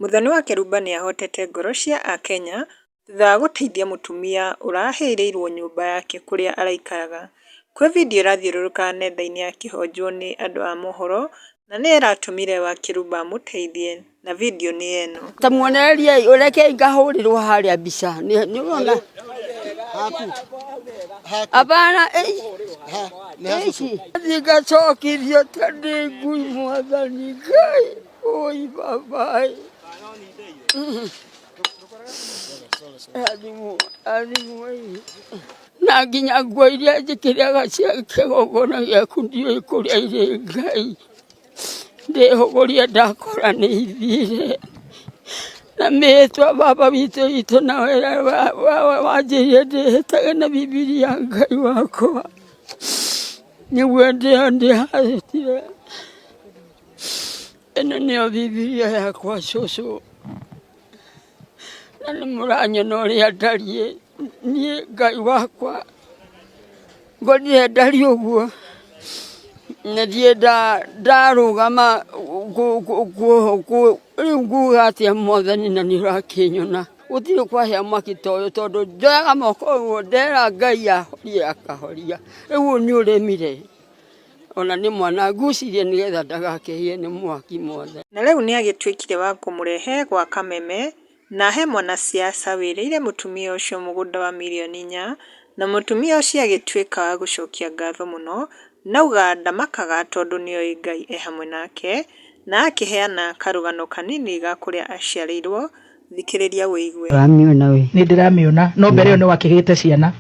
Muthoni wa Keruba nĩahotete ngoro cia Akenya thutha wa gũteithia mũtumia ũrahĩrĩirwo nyũmba yake kũrĩa araikaraga. Kwĩ video ĩrathiũrũrũka nenda-inĩ akĩhonjwo nĩ andũ a mohoro na nĩ ĩratũmire wa Keruba amũteithie na video nĩ eno. Ta muonererie ureke ngahũrĩrwo harĩa mbica nĩ ũrona abana ngacokithio ta ndĩ ngui Mwathani Ngai oi babai na nginya nguo iria njĩkĩraga cia kĩgongona gĩaku ndiũĩ kũrĩa irĩ Ngai ndĩhũgũrie ndakora nĩ ithire na mĩtwa baba witũ na wanjĩrire ndĩhĩtage na Bibilia Ngai wakwa nĩguo ndĩhahĩtire. Ĩno nĩyo Bibilia yakwa cũcũ na nĩ mũranyona ũrĩa ndariĩ niĩ Ngai wakwa ngonire ndari ũguo na ndiĩ ndarũgama rĩu nguga atĩa Mwathani na nĩ ũrakĩnyona gũtirĩ kwahĩa mwaki ta ũyũ tondũ njoyaga moko ũguo ndera Ngai ahorie akahoria rĩu nĩ ũremire ona nĩ mwana ngucirie nĩgetha ndagakĩhie nĩ mwaki Mwathani. Na rĩu nĩ agĩtuĩkire wa kũmũrehe gwa Kameme na he mwanasiasa wĩrĩire mũtumia ũcio mũgũnda wa mirioni 4 na mũtumia ũcio agĩtuĩka wa gũcokia ngatho mũno nauga ndamakaga tondũ nĩoĩ Ngai e hamwe nake na akĩheana karũgano kanini ga kũrĩa aciarĩirwo. Thikĩrĩria wĩigue. Ndĩramĩona we. Nĩ ndĩramĩona no mbere ĩyo nĩ wakĩgĩte ciana.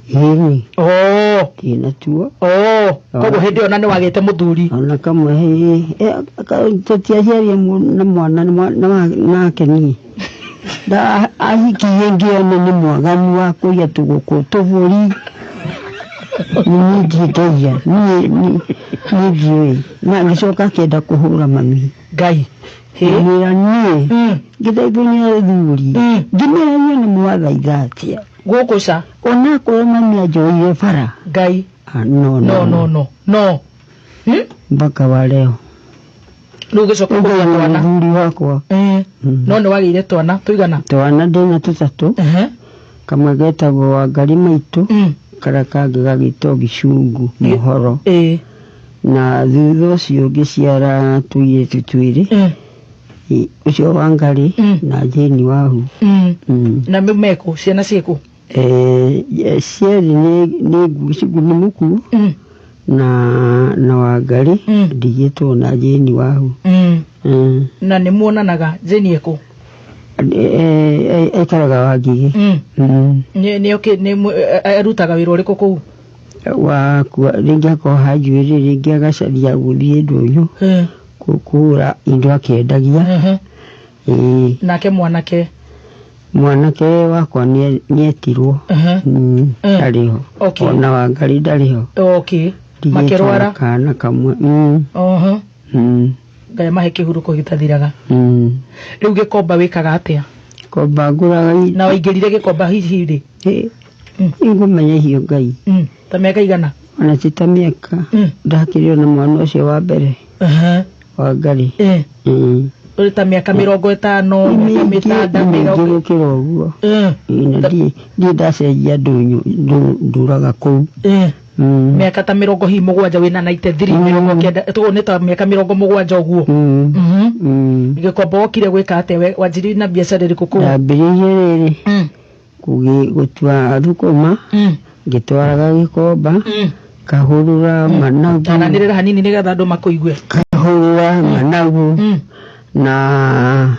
Tina tuo. Koguo hĩndĩ ĩyo na nĩ wagĩte mũthuri. Ona kamwe tũtiaciaria na mwana nake niĩ ahikirie ngĩona nĩ mwaganu wa kũiya tũgũkũ tũbũri niĩ ndiendagia niĩ ndiũĩ na ngĩcoka akĩenda kũhũra mami Ngai wĩra niĩ ngĩthaithũnia thuri ngĩmeragia nĩ mwathaitha atĩa gũkũ ca ona akorwo mami anjoire bara Ngai no mpaka wa leo rĩu ũgĩcoka kũgĩa twana thuri wakwa no nĩ wagĩire twana tũigana? Twana ndĩna tũtatũ kamwe getagwo Wangari Maitũ karĩa kangĩ gagĩtwo Gĩcungu Mũhoro na thutha ũcio ngĩciara tũirĩtu twĩrĩ ũcio Wangari na Jane Wahu. Na meko ciana ciĩkũ? Ciarĩ nĩ Gĩcungu nĩ mũkuũ na Wangari ndigĩtwo na Jane Wahu. Na nĩ muonanaga Jane eko? Aikaraga Wangigĩ. Nĩ arutaga wĩra ũrĩkũ kũu? Rĩngĩ akoha njuĩrĩ rĩngĩ agacaria gũthiĩ ndũnyũ kũgũra indo akĩendagia. Nake mwanake wakwa nĩetirwo ndarĩ ho ona Wangari ndarĩ ho. Makĩrwara kana kamwe. Ngai mahe kĩhurũko gĩtathiraga. Rĩu gĩkomba wĩkaga atĩa? Komba ngũraga na waingĩrire gĩkomba hihi rĩ? Ngũmenya hiyo Ngai. Ta mĩaka igana? Ona ti ta mĩaka ndakĩrĩo na mwana ũcio wa mbere Wangari. Ũrĩ ta mĩaka 50 mĩaka gũkĩra ũguo. Na ndiĩ ndacenjia ndũnyũ ndũraga kũu. Mĩaka ta 70 wĩna 93 tũgũ nĩ ta mĩaka 70 ũguo. Gĩkomba wokire gwĩka atĩa wanjirie na biacara ĩrĩkũ kũu? Ndambĩrĩirie rĩrĩ gũtua thũkũma ngĩtwaraga gĩkomba kahũrũra managu. Tananĩrĩra hanini nĩgetha andũ makũigue. Kahũrũra managu na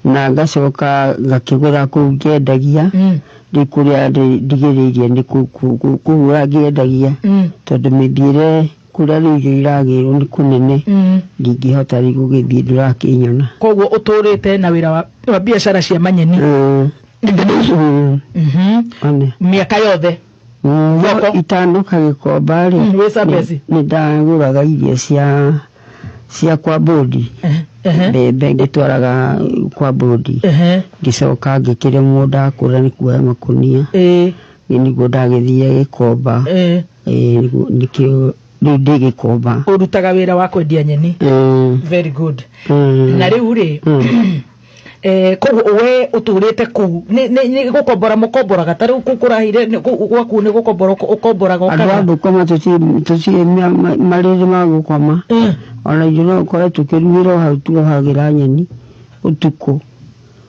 ngacoka ngakĩgũra kũu ngĩendagia rĩ kũrĩa ndigĩrĩirie nĩ kũhũra ngĩendagia tondũ mĩthiĩre kũrĩa rĩu iragĩrwo nĩ kũnene ndingĩhota rĩ gũgĩthiĩ ndũrakĩnyona. Koguo ũtũrĩte na wĩra wa biacara cia manyeni mĩaka yothe? Itano kagĩkomba rĩ nĩ ndagũraga irio cia kwa bodi mbembe ngĩtwaraga kwa bodi ngĩcoka ngĩkĩremwo ndakũra nĩ kuoya makũnia nĩguo ndagĩthiĩ gĩkomba nĩkĩo rĩu ndĩ gĩkomba. Ũrutaga wĩra wa kwendia nyeni? Very good. Na rĩu rĩ koguo we uturite ku ni gukombora mukomboraga tari kukurahire gwaku ni gukombora ukomboraga okaga andu koma tuci mariri ma gukoma ona ijuno kore tukirumira hau tuhagira nyeni utuku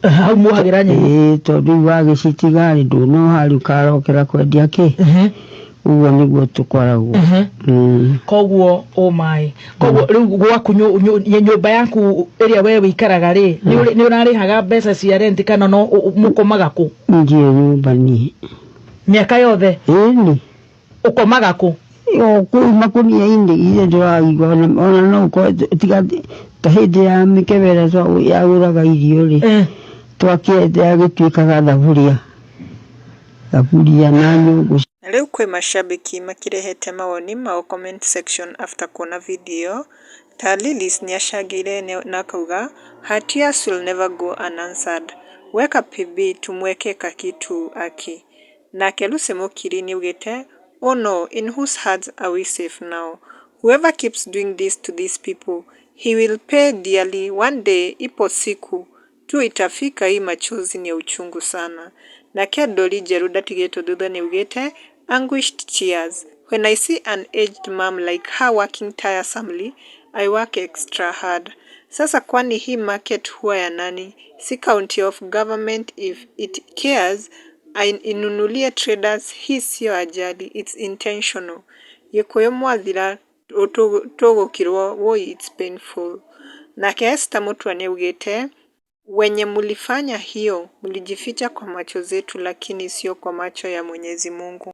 hau muhagira nyeni tondu wagicitigari nduno hari ukarokera kwendia ki uguo niguo tukoragwo koguo my koguo riu gwaku nyumba yaku iria we wikaraga ri ni urarihaga mbeca cia rent kana no mukomaga ku ngie nyumba ni miaka yothe ni ukomaga ku kuma kunia indi ile ndiraigua ona no ko tiga ta hindi ya mikebera so ya uraga irio ri twakiende agituikaga thaburia na nyungu. Riu kwi mashabiki makirehete mawoni mao comment section after kuona video. Ta Lilis niacangire na kauga her tears will never go unanswered. Weka PB tumweke kakitu aki. Nake Lucy Mukiri niugite, oh no, in whose hands are we safe now? Whoever keeps doing this to these people, he will pay dearly one day. Ipo siku tu itafika, hii machozi ni uchungu sana. Nake Doli Jeruda tigeto thutha niugite, anguished tears. When I see an aged mom like her working tiresomely, I work extra hard. Sasa kwani hii market huwa ya nani? Si county of government. If it cares, inunulie traders. Hii sio ajali, it's intentional. Gikuyu mwathira tugukirwo woi, it's painful. Nake Esther Mutua niugite, wenye mulifanya hiyo, mulijificha kwa macho zetu lakini sio kwa macho ya Mwenyezi Mungu.